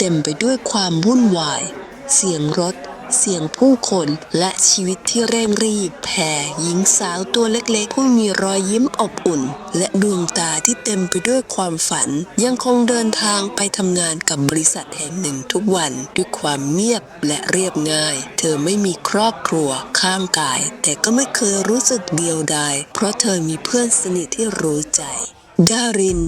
เต็มไปด้วยความวุ่นวายเสียงรถเสียงผู้คนและชีวิตที่เร่งรีบแผ่หญิงสาวตัวเล็กๆผู้มีรอยยิ้มอบอุ่นและดวงตาที่เต็มไปด้วยความฝันยังคงเดินทางไปทำงานกับบริษัทแห่งหนึ่งทุกวันด้วยความเงียบและเรียบง่ายเธอไม่มีครอบครัวข้างกายแต่ก็ไม่เคยรู้สึกเดียวดายเพราะเธอมีเพื่อนสนิทที่รู้ใจดาริน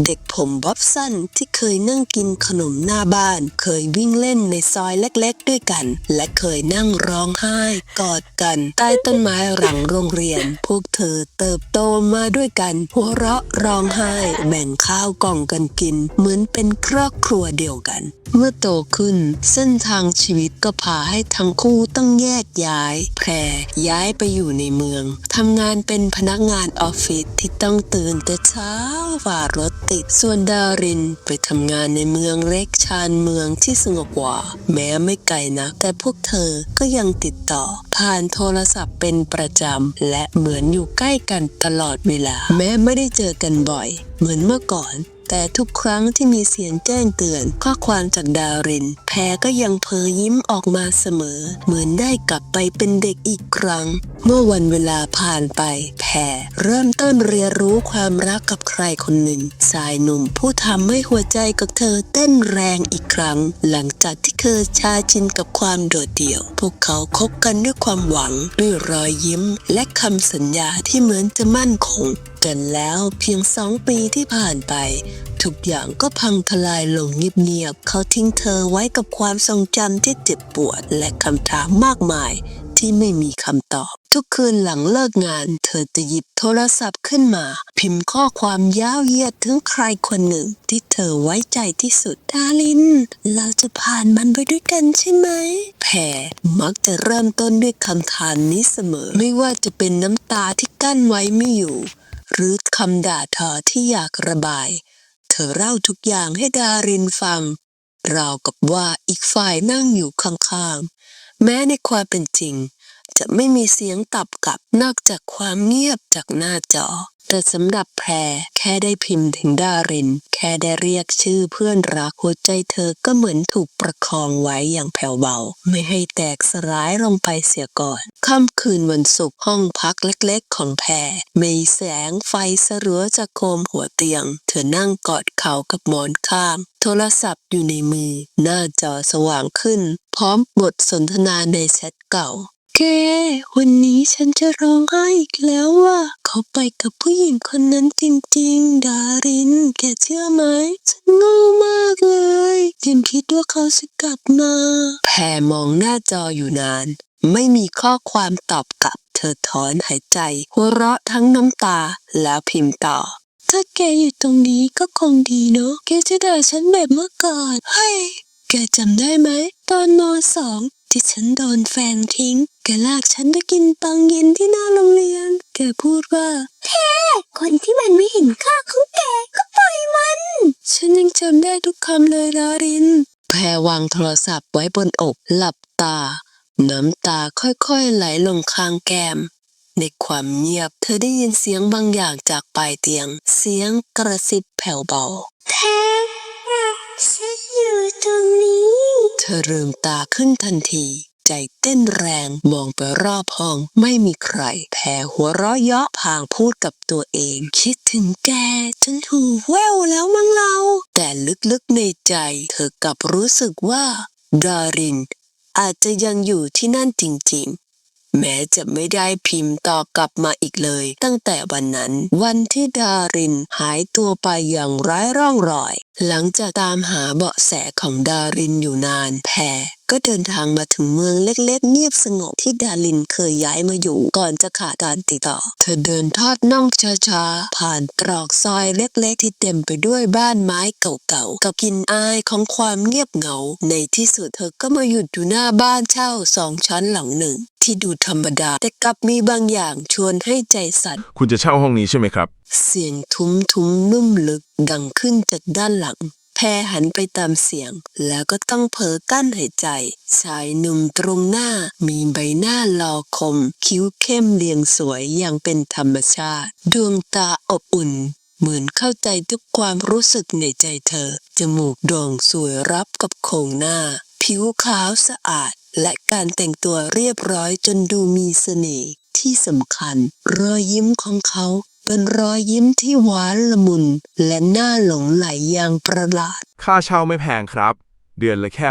เด็กผมบ๊อบสั้นที่เคยนั่งกินขนมหน้าบ้านเคยวิ่งเล่นในซอยเล็กๆด้วยกันและเคยนั่งร้องไห้กอดกันใต้ต้นไม้หลังโรงเรียนพวกเธอเติบโตมาด้วยกันหัวเราะร้องไห้แบ่งข้าวกล่องกันกินเหมือนเป็นครอบครัวเดียวกันเมื่อโตขึ้นเส้นทางชีวิตก็พาให้ทั้งคู่ต้องแยกย้ายแพรย้ายไปอยู่ในเมืองทำงานเป็นพนักงานออฟฟิศที่ต้องตื่นแต่เช้าฝ่ารถติดส่วนดารินไปทำงานในเมืองเล็กชานเมืองที่สงบกว่าแม้ไม่ไกลนักแต่พวกเธอก็ยังติดต่อผ่านโทรศัพท์เป็นประจำและเหมือนอยู่ใกล้กันตลอดเวลาแม้ไม่ได้เจอกันบ่อยเหมือนเมื่อก่อนแต่ทุกครั้งที่มีเสียงแจ้งเตือนข้อความจากดารินแพรก็ยังเผยยิ้มออกมาเสมอเหมือนได้กลับไปเป็นเด็กอีกครั้งเมื่อวันเวลาผ่านไปแพรเริ่มต้นเรียนรู้ความรักกับใครคนหนึ่งชายหนุ่มผู้ทำให้หัวใจกับเธอเต้นแรงอีกครั้งหลังจากที่เธอชาชินกับความโดดเดี่ยวพวกเขาคบกันด้วยความหวังด้วยรอยยิ้มและคำสัญญาที่เหมือนจะมั่นคงกันแล้วเพียง2 ปีที่ผ่านไปทุกอย่างก็พังทลายลงเงียบๆเขาทิ้งเธอไว้กับความทรงจำที่เจ็บปวดและคำถามมากมายที่ไม่มีคำตอบทุกคืนหลังเลิกงานเธอจะหยิบโทรศัพท์ขึ้นมาพิมพ์ข้อความยาวเหยียดถึงใครคนหนึ่งที่เธอไว้ใจที่สุดดารินเราจะผ่านมันไปด้วยกันใช่ไหมแพรมักจะเริ่มต้นด้วยคำถามนี้เสมอไม่ว่าจะเป็นน้ำตาที่กั้นไว้ไม่อยู่หรือคำด่าทอที่อยากระบายเธอเล่าทุกอย่างให้ดารินฟังราวกับว่าอีกฝ่ายนั่งอยู่ข้างๆแม้ในความเป็นจริงจะไม่มีเสียงตอบกลับนอกจากความเงียบจากหน้าจอแต่สำหรับแพรแค่ได้พิมพ์ถึงดารินแค่ได้เรียกชื่อเพื่อนรักหัวใจเธอก็เหมือนถูกประคองไว้อย่างแผ่วเบาไม่ให้แตกสลายลงไปเสียก่อนค่ำคืนวันศุกร์ห้องพักเล็กๆของแพรมีแสงไฟสลัวจากโคมหัวเตียงเธอนั่งกอดเข่ากับหมอนข้างโทรศัพท์อยู่ในมือหน้าจอสว่างขึ้นพร้อมบทสนทนาในแชทเก่าแกวันนี้ฉันจะร้องไห้อีกแล้วว่าเขาไปกับผู้หญิงคนนั้นจริงๆดารินแกเชื่อไหมฉันโง่มากเลยยังคิดว่าเขาจะกลับมาแพรมองหน้าจออยู่นานไม่มีข้อความตอบกลับเธอถอนหายใจหัวเราะทั้งน้ำตาแล้วพิมพ์ต่อถ้าแกอยู่ตรงนี้ก็คงดีเนอะแกจะด่าฉันแบบเมื่อก่อนเฮ้ยแกจำได้ไหมตอนม.2ที่ฉันโดนแฟนทิ้งแกลากฉันไปกินปังเย็นที่หน้าโรงเรียนแกพูดว่าแค่คนที่มันไม่เห็นค่าของแกก็ปล่อยมันฉันยังจำได้ทุกคำเลยดารินแพรวางโทรศัพท์ไว้บนอกหลับตาน้ำตาค่อยๆไหลลงข้างแก้มในความเงียบเธอได้ยินเสียงบางอย่างจากปลายเตียงเสียงกระซิบแผ่วเบาแพรฉันอยู่ตรงนี้เธอลืมตาขึ้นทันทีใจเต้นแรงมองไปรอบห้องไม่มีใครแพรหัวเราะเยาะพางพูดกับตัวเองคิดถึงแกจนหูแว่วแล้วมั้งเราแต่ลึกๆในใจเธอกลับรู้สึกว่าดารินอาจจะยังอยู่ที่นั่นจริงๆแม้จะไม่ได้พิมพ์ตอบกลับมาอีกเลยตั้งแต่วันนั้นวันที่ดารินหายตัวไปอย่างไร้ร่องรอยหลังจากตามหาเบาะแสของดารินอยู่นานแพรก็เดินทางมาถึงเมืองเล็กๆเงียบสงบที่ดารินเคยย้ายมาอยู่ก่อนจะขาดการติดต่อเธอเดินทอดน่องช้าๆผ่านตรอกซอยเล็กๆที่เต็มไปด้วยบ้านไม้เก่าๆกับกลิ่นอายของความเงียบเหงาในที่สุดเธอก็มาหยุดอยู่หน้าบ้านเช่า2 ชั้นหลังหนึ่งที่ดูธรรมดาแต่กลับมีบางอย่างชวนให้ใจสั่นคุณจะเช่าห้องนี้ใช่ไหมครับเสียงทุ้มๆนุ่มลึกดังขึ้นจากด้านหลัง แพรหันไปตามเสียงแล้วก็ต้องเผลอกั้นหายใจชายหนุ่มตรงหน้ามีใบหน้าหล่อคมคิ้วเข้มเรียงสวยอย่างเป็นธรรมชาติดวงตาอบอุ่นเหมือนเข้าใจทุกความรู้สึกในใจเธอจมูกโด่งสวยรับกับโครงหน้าผิวขาวสะอาดและการแต่งตัวเรียบร้อยจนดูมีเสน่ห์ที่สำคัญรอยยิ้มของเขาเป็นรอยยิ้มที่หวานละมุนและน่าหลงไหลอย่างประหลาด ค่าเช่าไม่แพงครับเดือนละแค่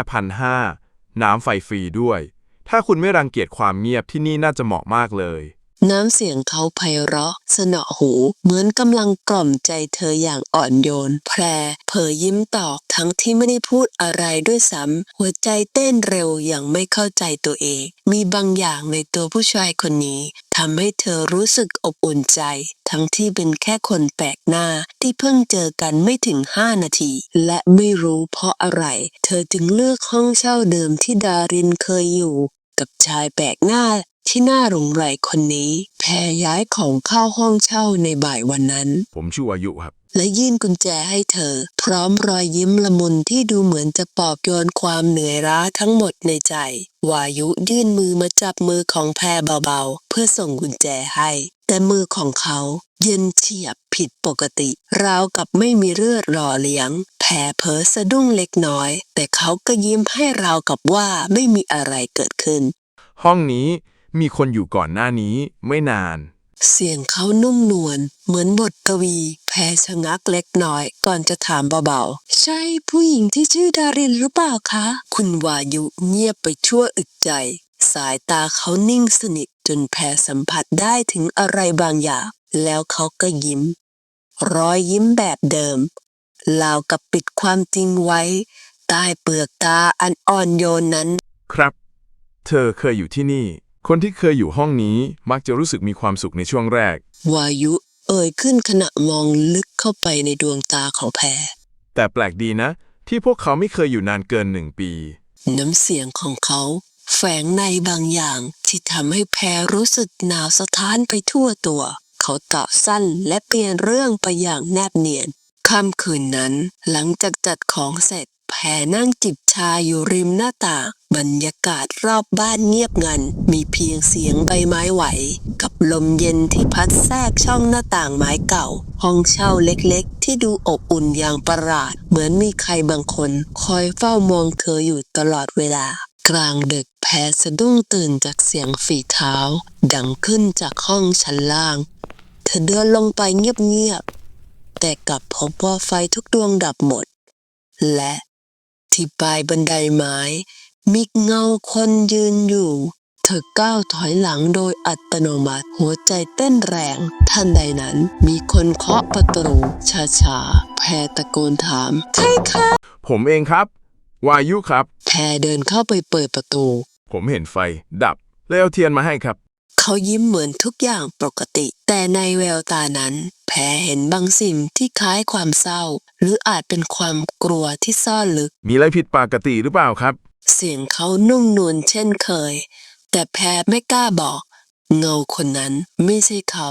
1,500น้ำไฟฟรีด้วย ถ้าคุณไม่รังเกียจความเงียบที่นี่น่าจะเหมาะมากเลยน้ำเสียงเขาไพเราะสนอหูเหมือนกำลังกล่อมใจเธออย่างอ่อนโยนแพรเผยยิ้มตอบทั้งที่ไม่ได้พูดอะไรด้วยซ้ำหัวใจเต้นเร็วอย่างไม่เข้าใจตัวเองมีบางอย่างในตัวผู้ชายคนนี้ทำให้เธอรู้สึกอบอุ่นใจทั้งที่เป็นแค่คนแปลกหน้าที่เพิ่งเจอกันไม่ถึง5 นาทีและไม่รู้เพราะอะไรเธอจึงเลือกห้องเช่าเดิมที่ดารินเคยอยู่กับชายแปลกหน้าที่น่าหลงใหลคนนี้แพรย้ายของเข้าห้องเช่าในบ่ายวันนั้นผมชื่อวายุครับและยื่นกุญแจให้เธอพร้อมรอยยิ้มละมุนที่ดูเหมือนจะปลอบโยนความเหนื่อยล้าทั้งหมดในใจวายุยื่นมือมาจับมือของแพรเบาๆเพื่อส่งกุญแจให้แต่มือของเขาเย็นเฉียบผิดปกติราวกับไม่มีเลือดหล่อเลี้ยงแพรเผลอสะดุ้งเล็กน้อยแต่เขาก็ยิ้มให้ราวกับว่าไม่มีอะไรเกิดขึ้นห้องนี้มีคนอยู่ก่อนหน้านี้ไม่นานเสียงเขานุ่มนวลเหมือนบทกวีแพรชะงักเล็กน้อยก่อนจะถามเบาๆใช่ผู้หญิงที่ชื่อดารินหรือเปล่าคะคุณวายุเงียบไปชั่วอึดใจสายตาเขานิ่งสนิทจนแพรสัมผัสได้ถึงอะไรบางอย่างแล้วเขาก็ยิ้มรอยยิ้มแบบเดิมราวกับปิดความจริงไว้ใต้เปลือกตาอันอ่อนโยนนั้นครับเธอเคยอยู่ที่นี่คนที่เคยอยู่ห้องนี้มักจะรู้สึกมีความสุขในช่วงแรกวายุเอ่ยขึ้นขณะมองลึกเข้าไปในดวงตาของแพรแต่แปลกดีนะที่พวกเขาไม่เคยอยู่นานเกิน1 ปีน้ำเสียงของเขาแฝงในบางอย่างที่ทำให้แพรรู้สึกหนาวสะท้านไปทั่วตัวเขาตอบสั้นและเปลี่ยนเรื่องไปอย่างแนบเนียนค่ำคืนนั้นหลังจากจัดของเสร็จแพรนั่งจิบชาอยู่ริมหน้าต่างบรรยากาศรอบบ้านเงียบงันมีเพียงเสียงใบไม้ไหวกับลมเย็นที่พัดแทรกช่องหน้าต่างไม้เก่าห้องเช่าเล็กๆที่ดูอบอุ่นอย่างประหลาดเหมือนมีใครบางคนคอยเฝ้ามองเธออยู่ตลอดเวลากลางดึกแพรสะดุ้งตื่นจากเสียงฝีเท้าดังขึ้นจากห้องชั้นล่างเธอเดินลงไปเงียบๆแต่กลับพบว่าไฟทุกดวงดับหมดและที่ปลายบันไดไม้มีเงาคนยืนอยู่เธอก้าวถอยหลังโดยอัตโนมัติหัวใจเต้นแรงทันใดนั้นมีคนเคาะประตูช้าๆแพรตะโกนถามใครคะผมเองครับวายุครับแพรเดินเข้าไปเปิดประตูผมเห็นไฟดับแล้วเอาเทียนมาให้ครับเขายิ้มเหมือนทุกอย่างปกติแต่ในแววตานั้นแพรเห็นบางสิ่งที่คล้ายความเศร้าหรืออาจเป็นความกลัวที่ซ่อนลึกมีอะไรผิดปกติหรือเปล่าครับเสียงเขานุ่มนวลเช่นเคยแต่แพรไม่กล้าบอกเงาคนนั้นไม่ใช่เขา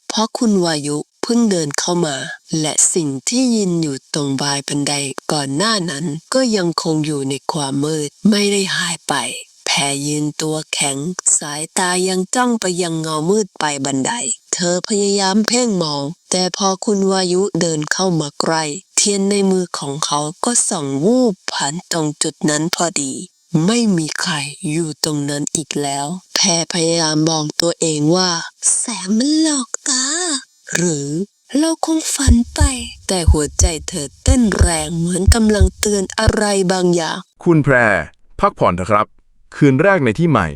เพราะคุณวายุเพิ่งเดินเข้ามาและสิ่งที่ยืนอยู่ตรงปลายบันไดก่อนหน้านั้นก็ยังคงอยู่ในความมืดไม่ได้หายไปแพรยืนตัวแข็งสายตายังจ้องไปยังเงามืดปลายบันไดเธอพยายามเพ่งมองแต่พอคุณวายุเดินเข้ามาใกล้เทียนในมือของเขาก็ส่องวูบผ่านตรงจุดนั้นพอดีไม่มีใครอยู่ตรงนั้นอีกแล้วแพรพยายามบอกตัวเองว่าแสงมันหลอกตาหรือเราคงฝันไปแต่หัวใจเธอเต้นแรงเหมือนกำลังเตือนอะไรบางอย่างคุณแพรพักผ่อนเถอะครับคืนแรกในที่ใหม่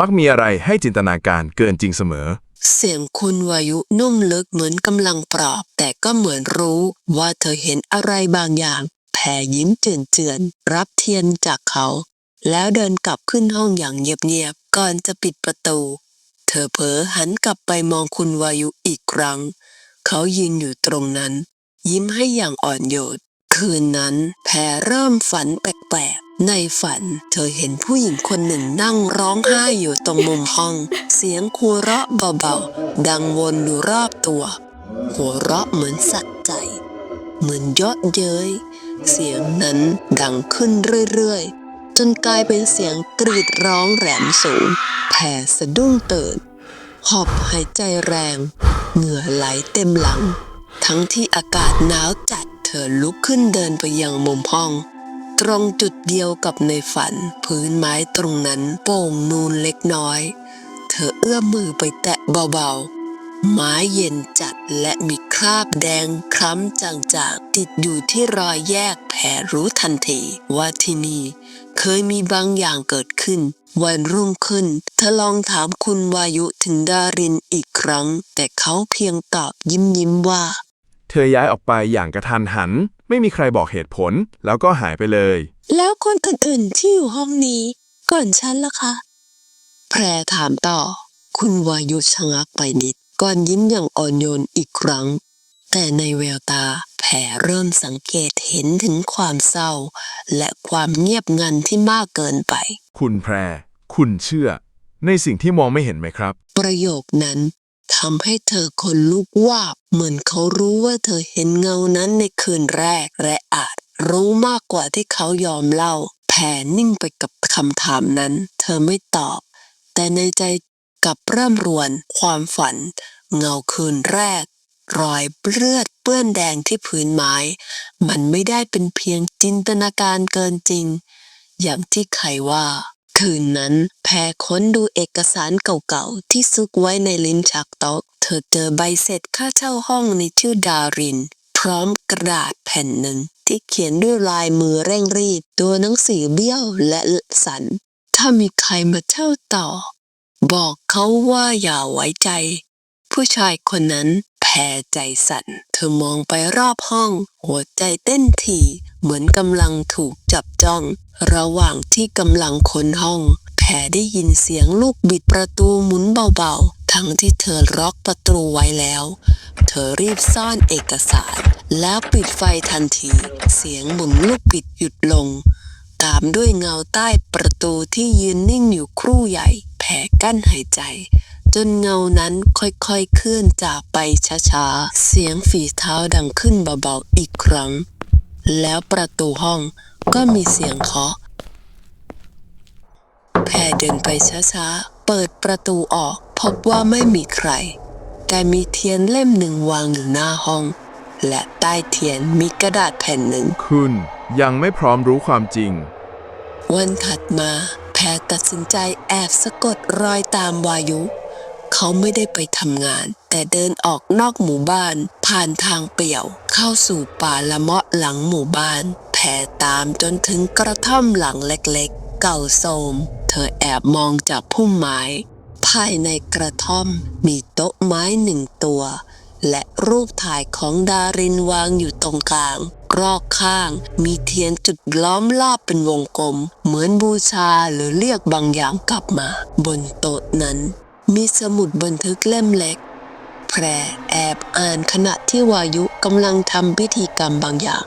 มักมีอะไรให้จินตนาการเกินจริงเสมอเสียงคุณวายุนุ่มลึกเหมือนกำลังปลอบแต่ก็เหมือนรู้ว่าเธอเห็นอะไรบางอย่างแพรยิ้มเจือนๆรับเทียนจากเขาแล้วเดินกลับขึ้นห้องอย่างเงียบๆก่อนจะปิดประตูเธอเผลอหันกลับไปมองคุณวายุอีกครั้งเขายืนอยู่ตรงนั้นยิ้มให้อย่างอ่อนโยนคืนนั้นแพรเริ่มฝันแปลกๆในฝันเธอเห็นผู้หญิงคนหนึ่งนั่งร้องไห้อยู่ตรงมุมห้องเสียงหัวเราะเบาๆดังวนอยู่รอบตัวหัวเราะเหมือนสะใจเหมือนเยาะเย้ย เสียงนั้นดังขึ้นเรื่อยๆจนกลายเป็นเสียงกรีดร้องแหลมสูงแพรสะดุ้งตื่นหอบหายใจแรงเหงื่อไหลเต็มหลังทั้งที่อากาศหนาวจัดเธอลุกขึ้นเดินไปยังมุมห้องตรงจุดเดียวกับในฝันพื้นไม้ตรงนั้นโป่งนูนเล็กน้อยเธอเอื้อมมือไปแตะเบาๆไม้เย็นจัดและมีคราบแดงคล้ำจางๆติดอยู่ที่รอยแยกแผลรู้ทันทีว่าที่นี่เคยมีบางอย่างเกิดขึ้นวันรุ่งขึ้นเธอลองถามคุณวายุถึงดารินอีกครั้งแต่เขาเพียงตอบยิ้มว่า เธอย้ายออกไปอย่างกระทันหันไม่มีใครบอกเหตุผลแล้วก็หายไปเลย แล้วคนอื่นๆที่อยู่ห้องนี้ก่อนฉันล่ะคะแพรถามต่อคุณวายุชะงักไปนิดก่อนยิ้มอย่างอ่อนโยนอีกครั้งแต่ในแววตาแพรเริ่มสังเกตเห็นถึงความเศร้าและความเงียบงันที่มากเกินไป คุณแพรคุณเชื่อในสิ่งที่มองไม่เห็นไหมครับ ประโยคนั้นทำให้เธอขนลุกวาบเหมือนเขารู้ว่าเธอเห็นเงานั้นในคืนแรกและอาจรู้มากกว่าที่เขายอมเล่าแผ่นิ่งไปกับคำถามนั้นเธอไม่ตอบแต่ในใจกลับเริ่มรวนความฝันเงาคืนแรกรอยเลือดเปื้อนแดงที่พื้นไม้มันไม่ได้เป็นเพียงจินตนาการเกินจริงอย่างที่ใครว่าคืนนั้นแพรค้นดูเอกสารเก่าๆที่ซุกไว้ในลิ้นชักโต๊ะเธอเจอใบเสร็จค่าเช่าห้องในชื่อดารินพร้อมกระดาษแผ่นหนึ่งที่เขียนด้วยลายมือเร่งรีบตัวหนังสือเบี้ยวและสั่นถ้ามีใครมาเช่าต่อบอกเขาว่าอย่าไว้ใจผู้ชายคนนั้นแพรใจสั่นเธอมองไปรอบห้องหัวใจเต้นถี่เหมือนกำลังถูกจับจ้องระหว่างที่กำลังค้นห้องแพรได้ยินเสียงลูกบิดประตูหมุนเบาๆทั้งที่เธอล็อกประตูไว้แล้วเธอรีบซ่อนเอกสารแล้วปิดไฟทันทีเสียงหมุนลูกบิดหยุดลงตามด้วยเงาใต้ประตูที่ยืนนิ่งอยู่ครู่ใหญ่แพรกั้นหายใจจนเงานั้นค่อยๆเคลื่อนจากไปช้าๆเสียงฝีเท้าดังขึ้นเบาๆอีกครั้งแล้วประตูห้องก็มีเสียงเคาะแพรเดินไปช้าๆเปิดประตูออกพบว่าไม่มีใครแต่มีเทียนเล่มหนึ่งวางอยู่หน้าห้องและใต้เทียนมีกระดาษแผ่นหนึ่งคุณยังไม่พร้อมรู้ความจริงวันถัดมาแพรตัดสินใจแอบสะกดรอยตามวายุเขาไม่ได้ไปทำงานแต่เดินออกนอกหมู่บ้านผ่านทางเปี่ยวเข้าสู่ป่าละเมาะหลังหมู่บ้านแพรตามจนถึงกระท่อมหลังเล็กๆเก่าโทรมเธอแอบมองจากพุ่มไม้ภายในกระท่อมมีโต๊ะไม้หนึ่งตัวและรูปถ่ายของดารินวางอยู่ตรงกลางรอบข้างมีเทียนจุดล้อมรอบเป็นวงกลมเหมือนบูชาหรือเรียกบางอย่างกลับมาบนโต๊ะนั้นมีสมุดบันทึกเล่มเล็กแพรแอบอ่านขณะที่วายุกำลังทำพิธีกรรมบางอย่าง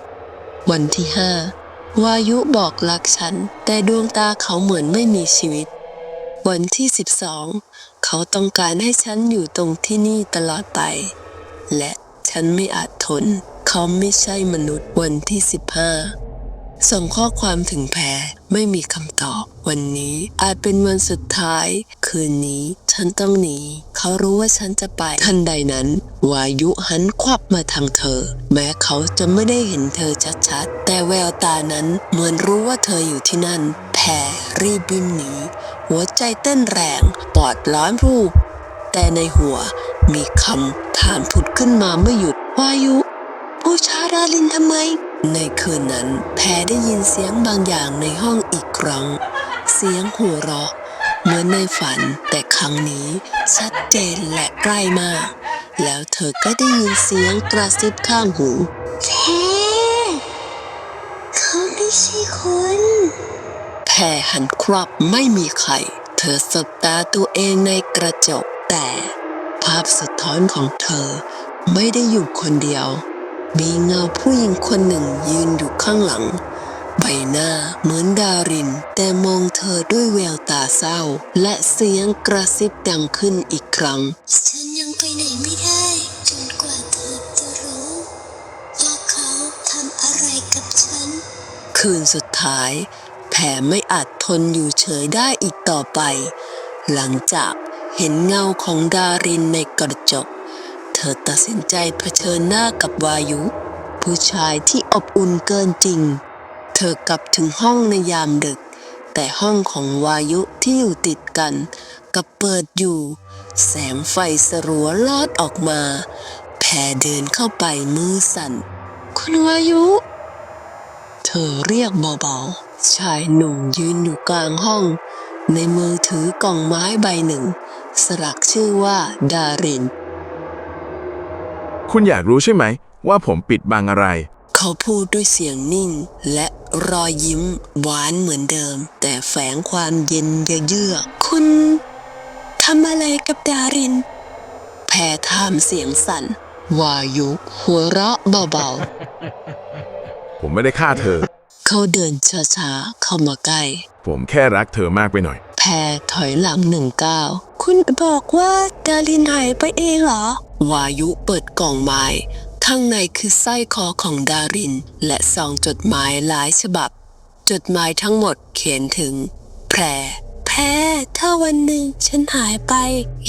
วันที่5วายุบอกรักฉันแต่ดวงตาเขาเหมือนไม่มีชีวิตวันที่12เขาต้องการให้ฉันอยู่ตรงที่นี่ตลอดไปและฉันไม่อาจทนเขาไม่ใช่มนุษย์วันที่15ส่งข้อความถึงแพรไม่มีคำตอบวันนี้อาจเป็นวันสุดท้ายคืนนี้ฉันต้องหนีเขารู้ว่าฉันจะไปทันใดนั้นวายุหันควับมาทางเธอแม้เขาจะไม่ได้เห็นเธอชัดๆแต่แววตานั้นเหมือนรู้ว่าเธออยู่ที่นั่นแพรรีบบินหนีหัวใจเต้นแรงปอดร้อนรูปแต่ในหัวมีคำถามผุดขึ้นมาไม่หยุดวายุบูชาดารินทำไมในคืนนั้นแพรได้ยินเสียงบางอย่างในห้องอีกครั้งเสียงหัวเราะเหมือนในฝันแต่ครั้งนี้ชัดเจนและใกล้มากแล้วเธอก็ได้ยินเสียงกระซิบข้างหูแพรเขาไม่ใช่คนแพรหันควับไม่มีใครเธอสบตาตัวเองในกระจกแต่ภาพสะท้อนของเธอไม่ได้อยู่คนเดียวมีเงาผู้หญิงคนหนึ่งยืนอยู่ข้างหลังใบหน้าเหมือนดารินแต่มองเธอด้วยแววตาเศร้าและเสียงกระซิบดังขึ้นอีกครั้งฉันยังไปไหนไม่ได้จนกว่าเธอจะรู้ว่าเขาทำอะไรกับฉัน คืนสุดท้าย แพรไม่อาจทนอยู่เฉยได้อีกต่อไป หลังจากเห็นเงาของดารินในกระจก เธอตัดสินใจเผชิญหน้ากับวายุ ผู้ชายที่อบอุ่นเกินจริง เธอกลับถึงห้องในยามดึก แต่ห้องของวายุที่อยู่ติดกันกลับเปิดอยู่ แสงไฟสลัวลอดออกมา แพรเดินเข้าไปมือสั่น คุณวายุ เธอเรียกเบาๆ ชายหนุ่มยืนอยู่กลางห้อง ในมือถือกล่องไม้ใบหนึ่ง สลักชื่อว่าดาริน คุณอยากรู้ใช่ไหมว่าผมปิดบังอะไร เขาพูดด้วยเสียงนิ่งและรอยยิ้มหวานเหมือนเดิม แต่แฝงความเย็นเยือกๆคุณทำอะไรกับดาริน แพรถามเสียงสั่น วายุหัวเราะเบา ผมไม่ได้ฆ่าเธอ ๆ เขาเดินช้าๆเข้ามาใกล้ ผมแค่รักเธอมากไปหน่อย แพรถอยหลัง1 ก้าว คุณบอกว่าดารินหายไปเองเหรอ วายุเปิดกล่องไม้ ข้างในคือสร้อยคอของดาริน และซองจดหมายหลายฉบับ จดหมายทั้งหมดเขียนถึง แพร ถ้าวันหนึ่งฉันหายไป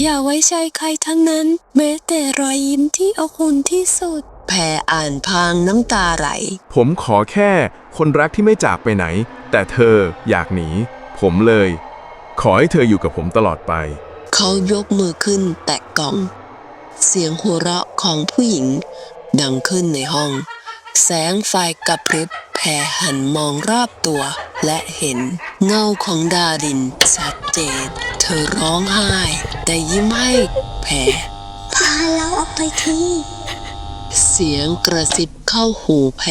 อย่าไว้ใจใครทั้งนั้น แม้แต่รอยยิ้มที่อบอุ่นที่สุด แพรอ่านพลางน้ำตาไหล ผมขอแค่คนรักที่ไม่จากไปไหน แต่เธออยากหนี ผมเลย ขอให้เธออยู่กับผมตลอดไป เขายกมือขึ้นแตะกล่อง เสียงหัวเราะของผู้หญิง ดังขึ้นในห้อง แสงไฟกระพริบ แพรหันมองรอบตัว และเห็นเงาของดารินชัดเจน เธอร้องไห้ แต่ยิ้มให้แพร พาเราออกไปที เสียงกระซิบเข้าหูแพร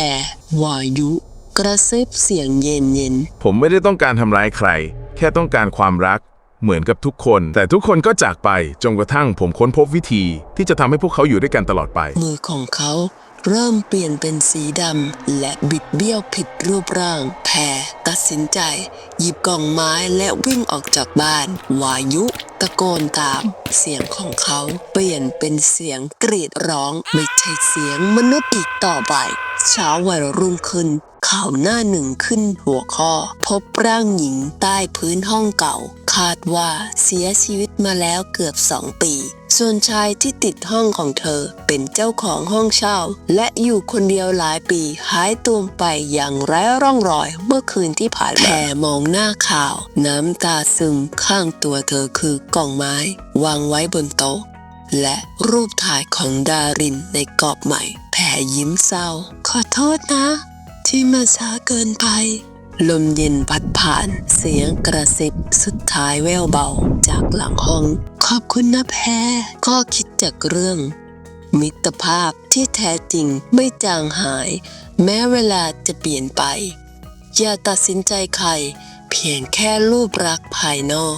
วายุ กระซิบเสียงเย็น ผมไม่ได้ต้องการทำร้ายใคร แค่ต้องการความรัก เหมือนกับทุกคน แต่ทุกคนก็จากไปจนกระทั่งผมค้นพบวิธีที่จะทำให้พวกเขาอยู่ด้วยกันตลอดไป ๆ มือของเขาเริ่มเปลี่ยนเป็นสีดำและบิดเบี้ยวผิดรูปร่าง แพรตัดสินใจ หยิบกล่องไม้และวิ่งออกจากบ้าน วายุตะโกนตาม เสียงของเขาเปลี่ยนเป็นเสียงกรีดร้อง ไม่ใช่เสียงมนุษย์อีกต่อไป เช้าวันรุ่งขึ้น ข่าวหน้าหนึ่งขึ้นหัวข้อ พบร่างหญิงใต้พื้นห้องเก่า คาดว่าเสียชีวิตมาแล้วเกือบ2 ปี ส่วนชายที่ติดห้องของเธอเป็นเจ้าของห้องเช่า และอยู่คนเดียวหลายปี หายตัวไปอย่างไร้ร่องรอยเมื่อคืนที่ผ่านมา แพรมองหน้าข่าว น้ำตาซึมข้างตัวเธอคือกล่องไม้วางไว้บนโต๊ะ และรูปถ่ายของดารินในกรอบใหม่ แพรยิ้มเศร้า ขอโทษนะ ที่มาช้าเกินไป ลมเย็นพัดผ่าน เสียงกระซิบสุดท้ายแว่วเบาจากหลังห้อง ขอบคุณนะแพร ก็คิดจากเรื่อง มิตรภาพที่แท้จริงไม่จางหาย แม้เวลาจะเปลี่ยนไป อย่าตัดสินใจใคร เพียงแค่รูปลักษณ์ภายนอก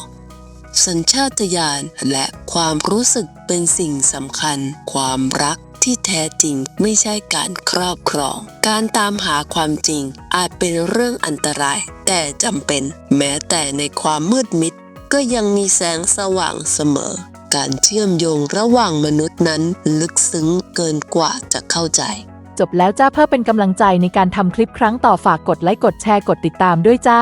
สัญชาตญาณและความรู้สึกเป็นสิ่งสำคัญ ความรักที่แท้จริงไม่ใช่การครอบครอง การตามหาความจริงอาจเป็นเรื่องอันตราย แต่จำเป็น แม้แต่ในความมืดมิดก็ยังมีแสงสว่างเสมอ การเชื่อมโยงระหว่างมนุษย์นั้นลึกซึ้งเกินกว่าจะเข้าใจ จบแล้วจ้า เพื่อเป็นกำลังใจในการทำคลิปครั้งต่อฝากกดไลค์กดแชร์กดติดตามด้วยจ้า